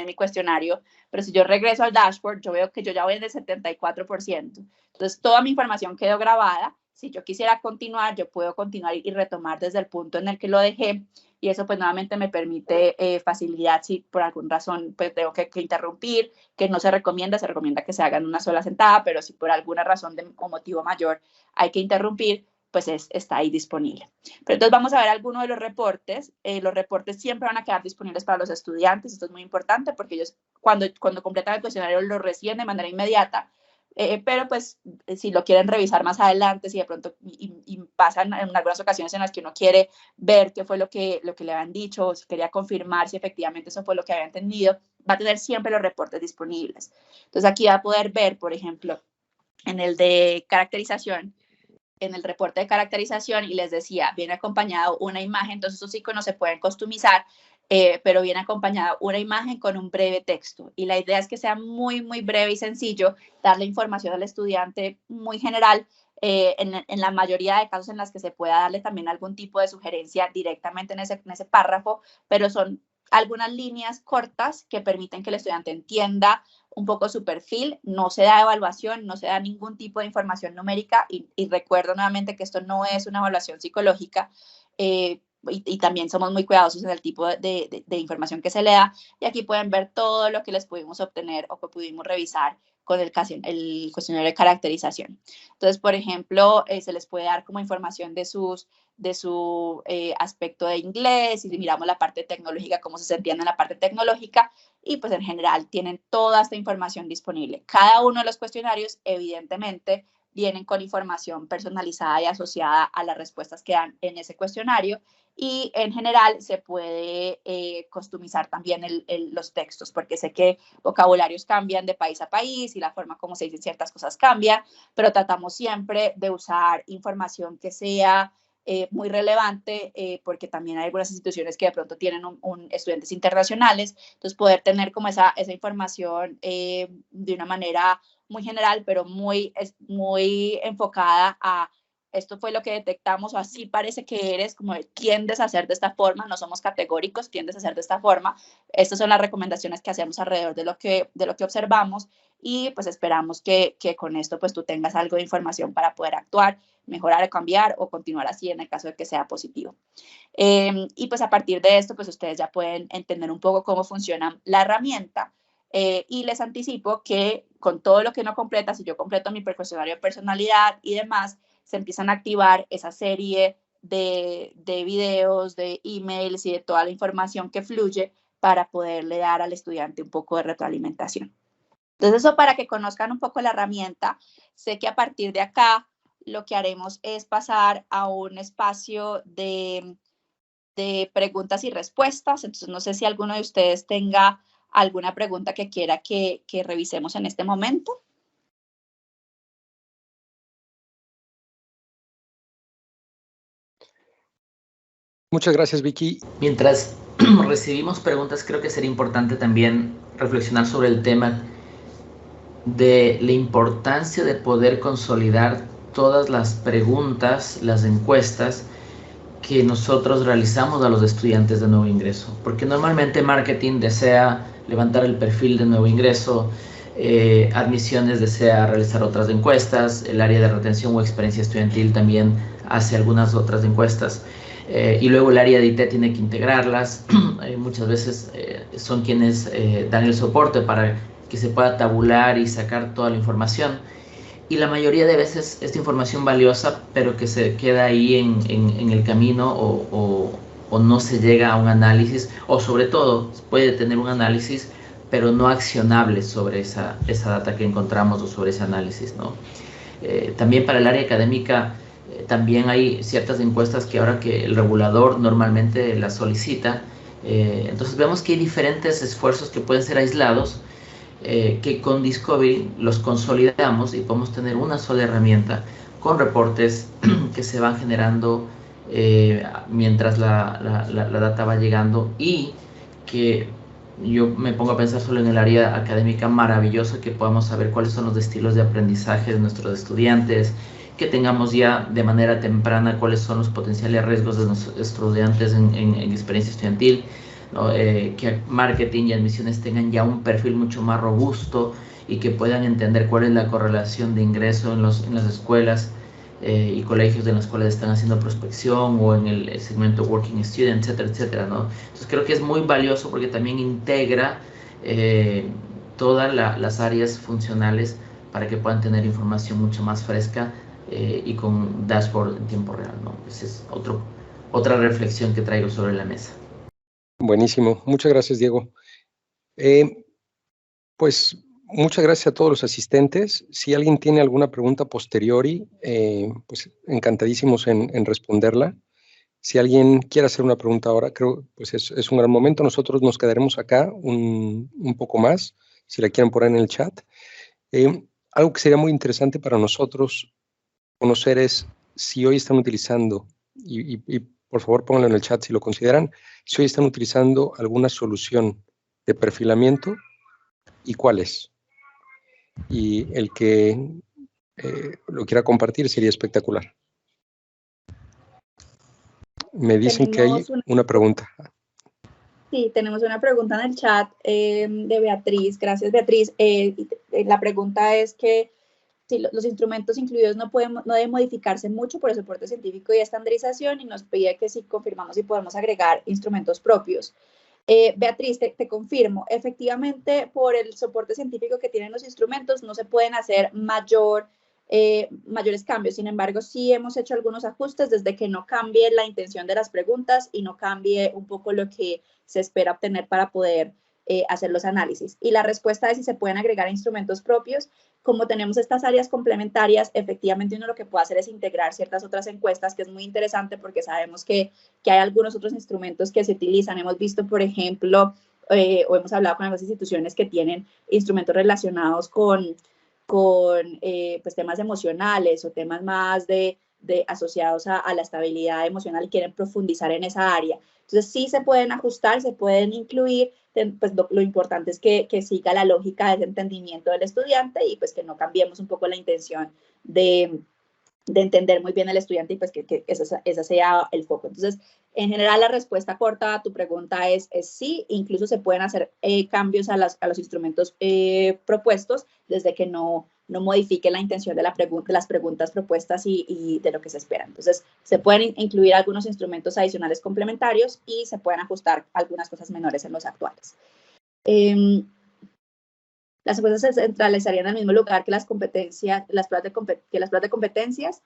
mi cuestionario, pero si yo regreso al dashboard, yo veo que yo ya voy en el 74%. Entonces, toda mi información quedó grabada. Si yo quisiera continuar, yo puedo continuar y retomar desde el punto en el que lo dejé. Y eso pues nuevamente me permite facilidad si por alguna razón pues tengo que interrumpir, que no se recomienda que se haga en una sola sentada, pero si por alguna razón o motivo mayor hay que interrumpir, pues está ahí disponible. Pero entonces vamos a ver algunos de los reportes. Los reportes siempre van a quedar disponibles para los estudiantes. Esto es muy importante porque ellos cuando completan el cuestionario lo reciben de manera inmediata. Pero pues si lo quieren revisar más adelante, si de pronto y pasan en algunas ocasiones en las que uno quiere ver qué fue lo que le habían dicho o si quería confirmar si efectivamente eso fue lo que había entendido, va a tener siempre los reportes disponibles. Entonces aquí va a poder ver, por ejemplo, en el de caracterización, en el reporte de caracterización, y les decía, viene acompañado una imagen, entonces esos iconos se pueden customizar, pero viene acompañada una imagen con un breve texto. Y la idea es que sea muy, muy breve y sencillo, darle información al estudiante muy general, en la mayoría de casos en las que se pueda darle también algún tipo de sugerencia directamente en ese párrafo, pero son algunas líneas cortas que permiten que el estudiante entienda un poco su perfil, no se da evaluación, no se da ningún tipo de información numérica y recuerdo nuevamente que esto no es una evaluación psicológica, y también somos muy cuidadosos en el tipo de información que se le da, y aquí pueden ver todo lo que les pudimos obtener o que pudimos revisar con el cuestionario de caracterización. Entonces, por ejemplo, se les puede dar como información de su aspecto de inglés, y si miramos la parte tecnológica, cómo se sentían en la parte tecnológica, y pues en general tienen toda esta información disponible. Cada uno de los cuestionarios, evidentemente, vienen con información personalizada y asociada a las respuestas que dan en ese cuestionario, y en general se puede customizar también los textos, porque sé que vocabularios cambian de país a país y la forma como se dicen ciertas cosas cambia, pero tratamos siempre de usar información que sea muy relevante, porque también hay algunas instituciones que de pronto tienen estudiantes internacionales, entonces poder tener como esa información de una manera muy general, pero muy enfocada a esto fue lo que detectamos, o así parece que eres, como tiendes a hacer de esta forma, no somos categóricos, tiendes a hacer de esta forma. Estas son las recomendaciones que hacemos alrededor de lo que observamos, y pues esperamos que con esto pues tú tengas algo de información para poder actuar, mejorar o cambiar o continuar así en el caso de que sea positivo. Y pues a partir de esto pues ustedes ya pueden entender un poco cómo funciona la herramienta, y les anticipo que con todo lo que no completa, si yo completo mi cuestionario de personalidad y demás, se empiezan a activar esa serie de videos, de emails y de toda la información que fluye para poderle dar al estudiante un poco de retroalimentación. Entonces, eso para que conozcan un poco la herramienta. Sé que a partir de acá lo que haremos es pasar a un espacio de preguntas y respuestas. Entonces, no sé si alguno de ustedes tenga alguna pregunta que quiera que revisemos en este momento. Muchas gracias, Vicky. Mientras recibimos preguntas, creo que sería importante también reflexionar sobre el tema de la importancia de poder consolidar todas las preguntas, las encuestas que nosotros realizamos a los estudiantes de nuevo ingreso, porque normalmente marketing desea levantar el perfil de nuevo ingreso, admisiones desea realizar otras encuestas, el área de retención o experiencia estudiantil también hace algunas otras encuestas, y luego el área de IT tiene que integrarlas. Muchas veces son quienes dan el soporte para que se pueda tabular y sacar toda la información. Y la mayoría de veces esta información valiosa, pero que se queda ahí en el camino, o no se llega a un análisis, o sobre todo puede tener un análisis, pero no accionable sobre esa data que encontramos o sobre ese análisis, ¿no? También para el área académica, también hay ciertas encuestas que ahora que el regulador normalmente las solicita, entonces vemos que hay diferentes esfuerzos que pueden ser aislados, que con Discovery los consolidamos y podemos tener una sola herramienta con reportes que se van generando mientras la data va llegando, y que yo me pongo a pensar solo en el área académica, maravilloso que podamos saber cuáles son los estilos de aprendizaje de nuestros estudiantes, que tengamos ya de manera temprana cuáles son los potenciales riesgos de nuestros estudiantes en experiencia estudiantil, ¿no? Que marketing y admisiones tengan ya un perfil mucho más robusto y que puedan entender cuál es la correlación de ingreso en las escuelas y colegios de las cuales están haciendo prospección, o en el segmento Working Student, etcétera, etcétera, ¿no? Entonces creo que es muy valioso porque también integra todas las áreas funcionales para que puedan tener información mucho más fresca y con dashboard en tiempo real, ¿no? Esa es otra reflexión que traigo sobre la mesa. Buenísimo. Muchas gracias, Diego. Pues muchas gracias a todos los asistentes. Si alguien tiene alguna pregunta posteriori, pues encantadísimos en responderla. Si alguien quiere hacer una pregunta ahora, creo pues es un gran momento. Nosotros nos quedaremos acá un poco más, si la quieren poner en el chat. Algo que sería muy interesante para nosotros conocer es si hoy están utilizando, y por favor pónganlo en el chat si lo consideran, si hoy están utilizando alguna solución de perfilamiento y cuál es. Y el que lo quiera compartir sería espectacular. Me dicen que hay una pregunta. Sí, tenemos una pregunta en el chat de Beatriz. Gracias, Beatriz. La pregunta es que si los instrumentos incluidos no deben modificarse mucho por el soporte científico y estandarización, y nos pide que si confirmamos si podemos agregar instrumentos propios. Beatriz, te confirmo, efectivamente por el soporte científico que tienen los instrumentos no se pueden hacer mayores cambios. Sin embargo, sí hemos hecho algunos ajustes desde que no cambie la intención de las preguntas y no cambie un poco lo que se espera obtener para poder hacer los análisis. Y la respuesta es si se pueden agregar instrumentos propios. Como tenemos estas áreas complementarias, efectivamente uno lo que puede hacer es integrar ciertas otras encuestas, que es muy interesante porque sabemos que hay algunos otros instrumentos que se utilizan. Hemos visto, por ejemplo, o hemos hablado con algunas instituciones que tienen instrumentos relacionados con pues temas emocionales o temas más asociados a la estabilidad emocional y quieren profundizar en esa área. Entonces sí se pueden ajustar, se pueden incluir, pues lo importante es que siga la lógica de ese entendimiento del estudiante y pues que no cambiemos un poco la intención de entender muy bien al estudiante y pues que ese sea el foco. Entonces, en general, la respuesta corta a tu pregunta es sí, incluso se pueden hacer cambios a los instrumentos propuestos desde que no modifique la intención de las preguntas propuestas y de lo que se espera. Entonces, se pueden incluir algunos instrumentos adicionales complementarios y se pueden ajustar algunas cosas menores en los actuales. Las encuestas se centralizarían en el mismo lugar que las competencias, las pruebas de competencias.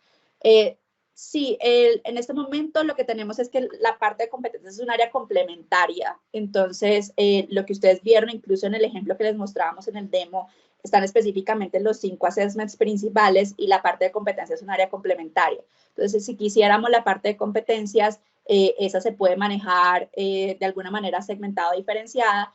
Sí, en este momento lo que tenemos es que la parte de competencias es un área complementaria. Entonces, lo que ustedes vieron, incluso en el ejemplo que les mostrábamos en el demo, están específicamente los 5 assessments principales y la parte de competencias es un área complementaria. Entonces, si quisiéramos la parte de competencias, esa se puede manejar de alguna manera segmentada o diferenciada,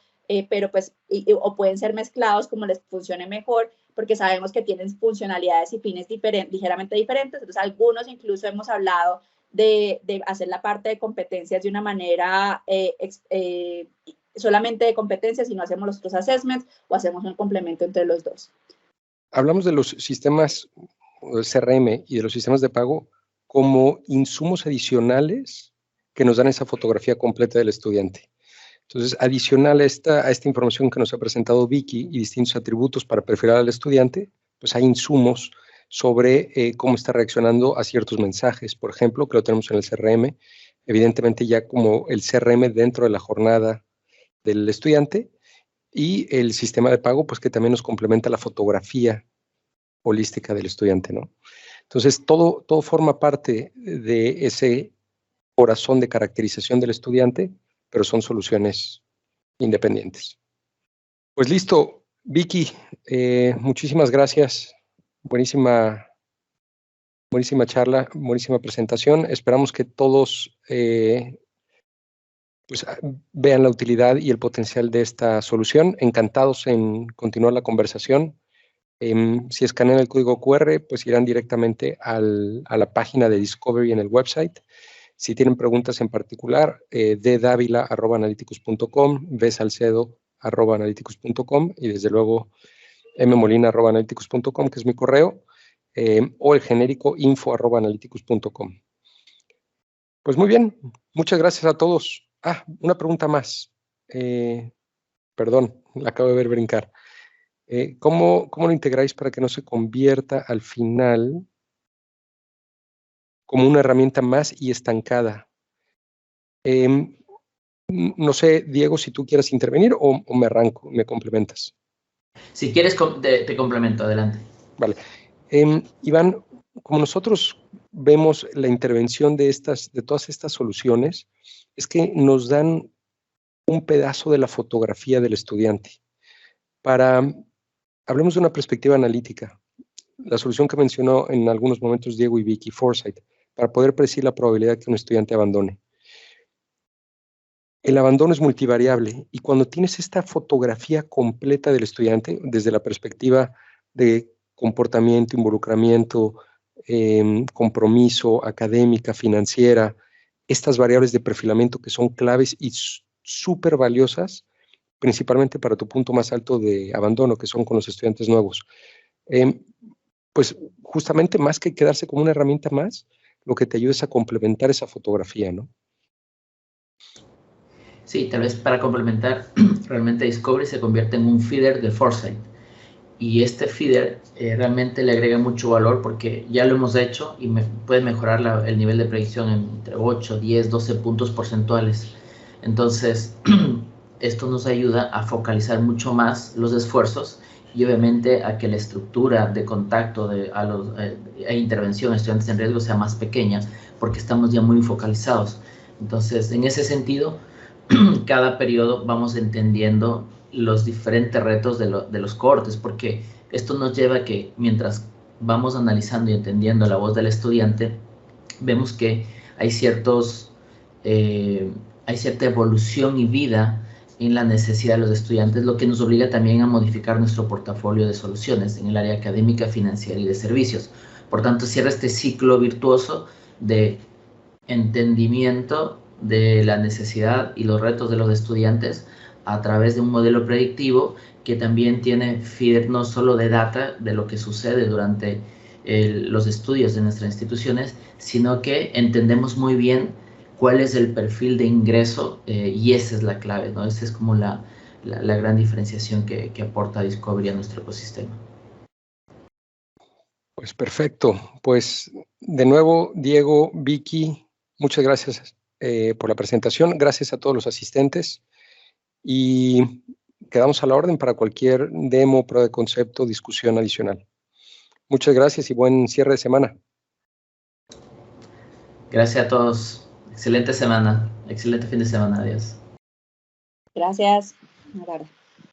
pero pues, o pueden ser mezclados como les funcione mejor, porque sabemos que tienen funcionalidades y fines ligeramente diferentes. Entonces, algunos incluso hemos hablado de hacer la parte de competencias de una manera solamente de competencias y no hacemos los otros assessments o hacemos un complemento entre los dos. Hablamos de los sistemas CRM y de los sistemas de pago como insumos adicionales que nos dan esa fotografía completa del estudiante. Entonces, adicional a esta información que nos ha presentado Vicky y distintos atributos para perfilar al estudiante, pues hay insumos sobre cómo está reaccionando a ciertos mensajes, por ejemplo, que lo tenemos en el CRM, evidentemente ya como el CRM dentro de la jornada del estudiante, y el sistema de pago, pues que también nos complementa la fotografía holística del estudiante, ¿no? Entonces, todo forma parte de ese corazón de caracterización del estudiante, pero son soluciones independientes. Pues listo, Vicky, muchísimas gracias. Buenísima charla, buenísima presentación. Esperamos que todos pues, vean la utilidad y el potencial de esta solución. Encantados en continuar la conversación. Si escanean el código QR, pues irán directamente a la página de Discovery en el website. Si tienen preguntas en particular, ddavila@analyticus.com, bsalcedo@analyticus.com y desde luego mmolina@analyticus.com, que es mi correo, o el genérico info@analyticus.com. Pues muy bien, muchas gracias a todos. Una pregunta más. Perdón, la acabo de ver brincar. ¿Cómo lo integráis para que no se convierta al final como una herramienta más y estancada? No sé, Diego, si tú quieres intervenir o me arranco, me complementas. Si quieres, te complemento, adelante. Vale. Iván, como nosotros vemos la intervención de todas estas soluciones, es que nos dan un pedazo de la fotografía del estudiante. Hablemos de una perspectiva analítica. La solución que mencionó en algunos momentos Diego y Vicky, Foresight, para poder predecir la probabilidad que un estudiante abandone. El abandono es multivariable y cuando tienes esta fotografía completa del estudiante, desde la perspectiva de comportamiento, involucramiento, compromiso, académica, financiera, estas variables de perfilamiento que son claves y súper valiosas, principalmente para tu punto más alto de abandono, que son con los estudiantes nuevos. Pues justamente más que quedarse como una herramienta más, lo que te ayuda es a complementar esa fotografía, ¿no? Sí, tal vez para complementar, realmente Discovery se convierte en un feeder de Foresight. Y este feeder realmente le agrega mucho valor porque ya lo hemos hecho y puede mejorar el nivel de predicción entre 8, 10, 12 puntos porcentuales. Entonces, esto nos ayuda a focalizar mucho más los esfuerzos y obviamente a que la estructura de contacto e intervención a estudiantes en riesgo sea más pequeña porque estamos ya muy focalizados. Entonces, en ese sentido, cada periodo vamos entendiendo los diferentes retos de los cohortes, porque esto nos lleva a que mientras vamos analizando y entendiendo la voz del estudiante, vemos que hay cierta evolución y vida en la necesidad de los estudiantes, lo que nos obliga también a modificar nuestro portafolio de soluciones en el área académica, financiera y de servicios. Por tanto, cierra este ciclo virtuoso de entendimiento de la necesidad y los retos de los estudiantes a través de un modelo predictivo que también tiene feeder no solo de data de lo que sucede durante los estudios de nuestras instituciones, sino que entendemos muy bien cuál es el perfil de ingreso y esa es la clave, ¿no? Esa es como la gran diferenciación que aporta Discovery a nuestro ecosistema. Pues perfecto. Pues de nuevo, Diego, Vicky, muchas gracias por la presentación. Gracias a todos los asistentes y quedamos a la orden para cualquier demo, prueba de concepto, discusión adicional. Muchas gracias y buen cierre de semana. Gracias a todos. Excelente semana. Excelente fin de semana. Adiós. Gracias. Buena tarde.